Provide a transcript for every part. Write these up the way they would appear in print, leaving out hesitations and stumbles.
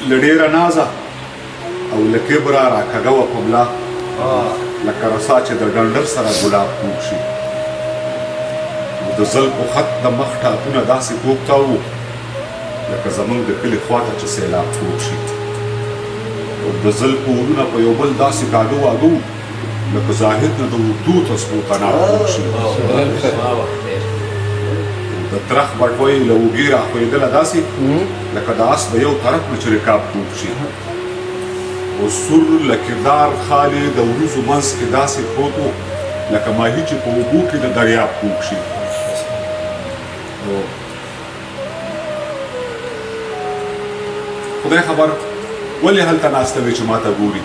له ډېره نازه او له کبره راکږه وه په ملا لکه رسا چې د ډنډر سره ګلاب پوک شي. نو د زلفو خط د مخ ټاپونه داسې پوکتا وو لکه زمونږ د کلي خواته چې سیلاب پوک شي. او د زلفو ورونه په یو بل داسې کاږه واږه وو لکه زاهد نه د اردو تسبو تناب پوک شي. د ترخ بټوۍ له اوږې راښویېدله داسې لکه د اس د یو طرف نه چې رکاب پوک شي. او سور له کردار خالي د وروځو منځ کې داسې پروت و لکه ماهي چې په اوبو کې د دریاب پوک شي. خدای خبر ولې هلته ناسته وې چې ما ته ګوري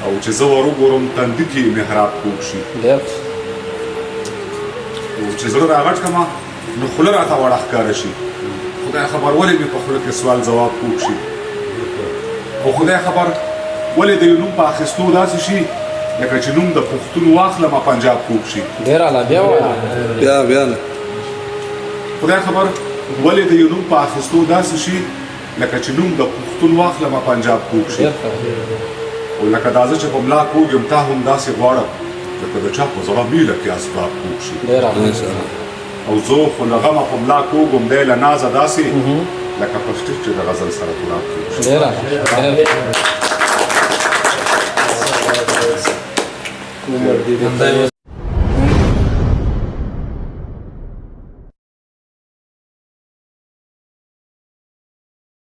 او چې زه ور وګورم تندي کې محراب پوک شي. او چې زړه راغټ کړمه نو خوله راته وړه ښکاره شي. خدای خبر ولې مې په خوله کې سوال ځواب پوک شي. او خدای خبر ولې د یو نوم په اخیستو داسې شي لکه چې نوم د پښتون واخلمه پنجاب پوک شي. ډېر اعلی بیا بیا خدای خبر ولې د یو نوم په اخیستو داسې شي لکه چې نوم د پښتون واخلمه پنجاب پوک شي. او لکه دا زه چې په ملا کوږ یم تا هم داسې غواړم لکه د چا په زړه میله کې اسباب پوک شي. او زه خو له غمه په ملا کوږ یم دی له نازه داسې لکه پشتیک چې د غزل سره تراب پوک شي.